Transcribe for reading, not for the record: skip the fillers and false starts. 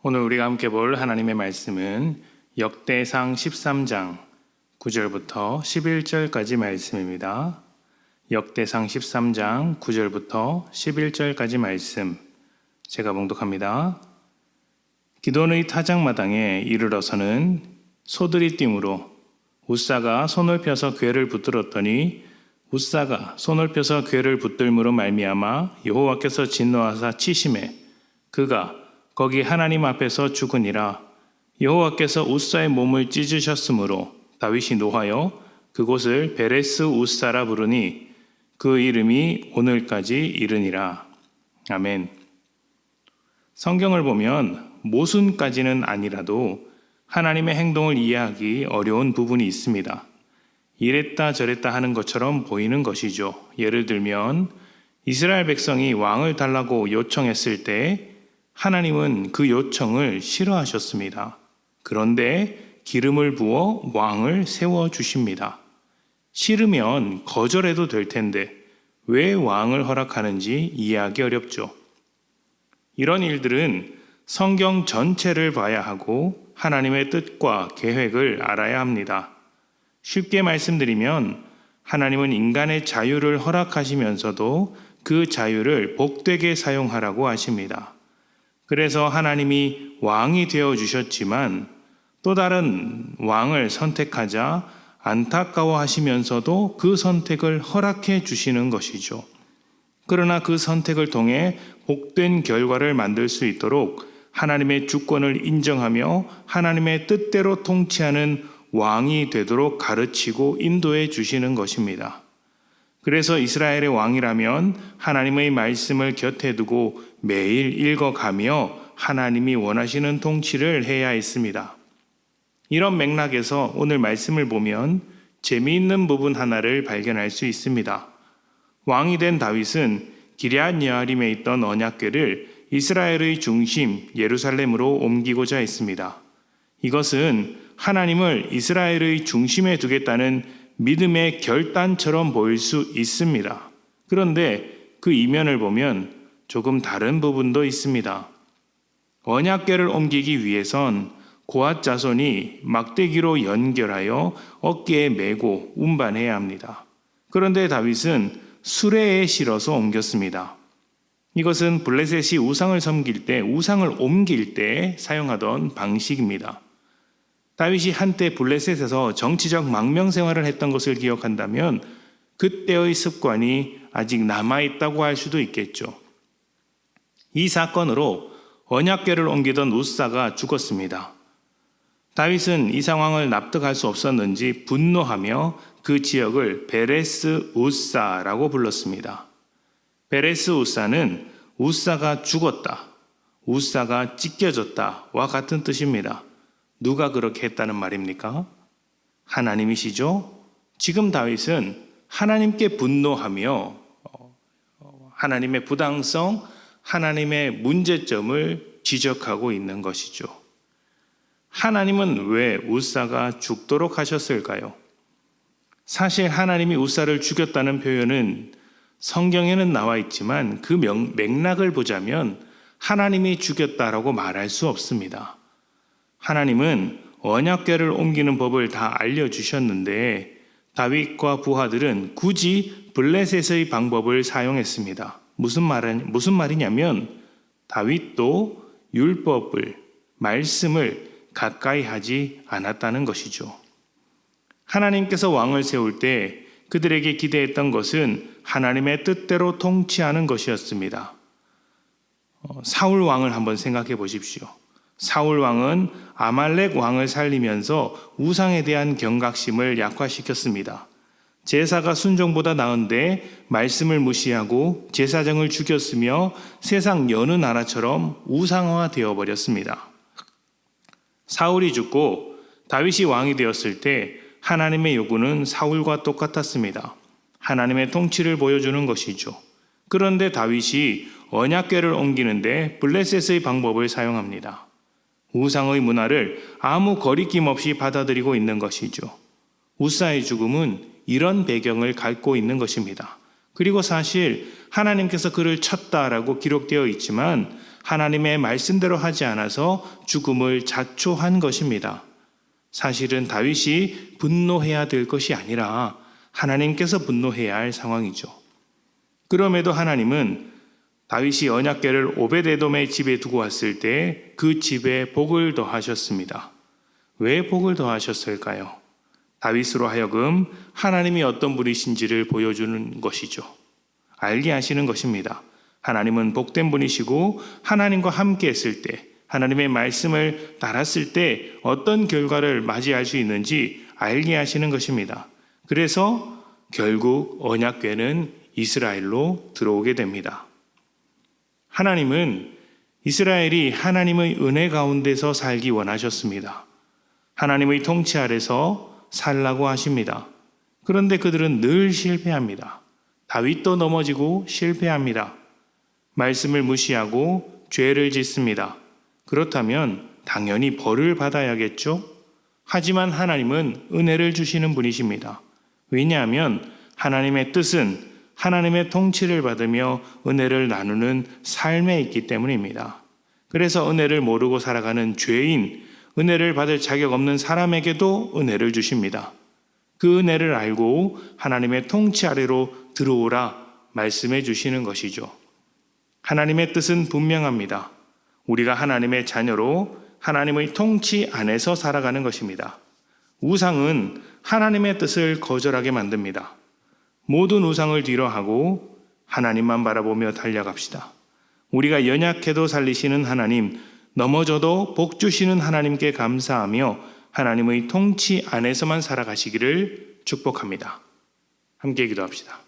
오늘 우리가 함께 볼 하나님의 말씀은 역대상 13장 9절부터 11절까지 말씀입니다. 역대상 13장 9절부터 11절까지 말씀 제가 봉독합니다. 기돈의 타작마당에 이르러서는 소들이 띠므로 웃사가 손을 펴서 궤를 붙들었더니 웃사가 손을 펴서 궤를 붙들므로 말미암아 여호와께서 진노하사 치심에 그가 거기 하나님 앞에서 죽으니라. 여호와께서 웃사의 몸을 찢으셨으므로 다윗이 노하여 그곳을 베레스 웃사라 부르니 그 이름이 오늘까지 이르니라. 아멘. 성경을 보면 모순까지는 아니라도 하나님의 행동을 이해하기 어려운 부분이 있습니다. 이랬다 저랬다 하는 것처럼 보이는 것이죠. 예를 들면 이스라엘 백성이 왕을 달라고 요청했을 때 하나님은 그 요청을 싫어하셨습니다. 그런데 기름을 부어 왕을 세워주십니다. 싫으면 거절해도 될 텐데 왜 왕을 허락하는지 이해하기 어렵죠. 이런 일들은 성경 전체를 봐야 하고 하나님의 뜻과 계획을 알아야 합니다. 쉽게 말씀드리면 하나님은 인간의 자유를 허락하시면서도 그 자유를 복되게 사용하라고 하십니다. 그래서 하나님이 왕이 되어주셨지만 또 다른 왕을 선택하자 안타까워하시면서도 그 선택을 허락해 주시는 것이죠. 그러나 그 선택을 통해 복된 결과를 만들 수 있도록 하나님의 주권을 인정하며 하나님의 뜻대로 통치하는 왕이 되도록 가르치고 인도해 주시는 것입니다. 그래서 이스라엘의 왕이라면 하나님의 말씀을 곁에 두고 매일 읽어가며 하나님이 원하시는 통치를 해야 했습니다. 이런 맥락에서 오늘 말씀을 보면 재미있는 부분 하나를 발견할 수 있습니다. 왕이 된 다윗은 기럇 여아림에 있던 언약궤를 이스라엘의 중심 예루살렘으로 옮기고자 했습니다. 이것은 하나님을 이스라엘의 중심에 두겠다는 믿음의 결단처럼 보일 수 있습니다. 그런데 그 이면을 보면 조금 다른 부분도 있습니다. 언약궤를 옮기기 위해선 고앗 자손이 막대기로 연결하여 어깨에 메고 운반해야 합니다. 그런데 다윗은 수레에 실어서 옮겼습니다. 이것은 블레셋이 우상을 섬길 때, 우상을 옮길 때 사용하던 방식입니다. 다윗이 한때 블레셋에서 정치적 망명 생활을 했던 것을 기억한다면 그때의 습관이 아직 남아있다고 할 수도 있겠죠. 이 사건으로 언약궤를 옮기던 웃사가 죽었습니다. 다윗은 이 상황을 납득할 수 없었는지 분노하며 그 지역을 베레스 웃사라고 불렀습니다. 베레스 웃사는 웃사가 죽었다, 웃사가 찢겨졌다와 같은 뜻입니다. 누가 그렇게 했다는 말입니까? 하나님이시죠? 지금 다윗은 하나님께 분노하며 하나님의 부당성, 하나님의 문제점을 지적하고 있는 것이죠. 하나님은 왜 웃사가 죽도록 하셨을까요? 사실 하나님이 웃사를 죽였다는 표현은 성경에는 나와 있지만 그 맥락을 보자면 하나님이 죽였다라고 말할 수 없습니다. 하나님은 언약궤를 옮기는 법을 다 알려주셨는데 다윗과 부하들은 굳이 블레셋의 방법을 사용했습니다. 무슨 말이냐면 다윗도 율법을, 말씀을 가까이 하지 않았다는 것이죠. 하나님께서 왕을 세울 때 그들에게 기대했던 것은 하나님의 뜻대로 통치하는 것이었습니다. 사울 왕을 한번 생각해 보십시오. 사울 왕은 아말렉 왕을 살리면서 우상에 대한 경각심을 약화시켰습니다. 제사가 순종보다 나은데 말씀을 무시하고 제사장을 죽였으며 세상 여느 나라처럼 우상화 되어버렸습니다. 사울이 죽고 다윗이 왕이 되었을 때 하나님의 요구는 사울과 똑같았습니다. 하나님의 통치를 보여주는 것이죠. 그런데 다윗이 언약궤를 옮기는데 블레셋의 방법을 사용합니다. 우상의 문화를 아무 거리낌 없이 받아들이고 있는 것이죠. 웃사의 죽음은 이런 배경을 갖고 있는 것입니다. 그리고 사실 하나님께서 그를 쳤다라고 기록되어 있지만 하나님의 말씀대로 하지 않아서 죽음을 자초한 것입니다. 사실은 다윗이 분노해야 될 것이 아니라 하나님께서 분노해야 할 상황이죠. 그럼에도 하나님은 다윗이 언약궤를 오벳에돔의 집에 두고 왔을 때 그 집에 복을 더하셨습니다. 왜 복을 더하셨을까요? 다윗으로 하여금 하나님이 어떤 분이신지를 보여주는 것이죠. 알게 하시는 것입니다. 하나님은 복된 분이시고 하나님과 함께 했을 때, 하나님의 말씀을 따랐을 때 어떤 결과를 맞이할 수 있는지 알게 하시는 것입니다. 그래서 결국 언약궤는 이스라엘로 들어오게 됩니다. 하나님은 이스라엘이 하나님의 은혜 가운데서 살기 원하셨습니다. 하나님의 통치 아래서 살라고 하십니다. 그런데 그들은 늘 실패합니다. 다윗도 넘어지고 실패합니다. 말씀을 무시하고 죄를 짓습니다. 그렇다면 당연히 벌을 받아야겠죠? 하지만 하나님은 은혜를 주시는 분이십니다. 왜냐하면 하나님의 뜻은 하나님의 통치를 받으며 은혜를 나누는 삶에 있기 때문입니다. 그래서 은혜를 모르고 살아가는 죄인, 은혜를 받을 자격 없는 사람에게도 은혜를 주십니다. 그 은혜를 알고 하나님의 통치 아래로 들어오라 말씀해 주시는 것이죠. 하나님의 뜻은 분명합니다. 우리가 하나님의 자녀로 하나님의 통치 안에서 살아가는 것입니다. 우상은 하나님의 뜻을 거절하게 만듭니다. 모든 우상을 뒤로 하고 하나님만 바라보며 달려갑시다. 우리가 연약해도 살리시는 하나님, 넘어져도 복 주시는 하나님께 감사하며 하나님의 통치 안에서만 살아가시기를 축복합니다. 함께 기도합시다.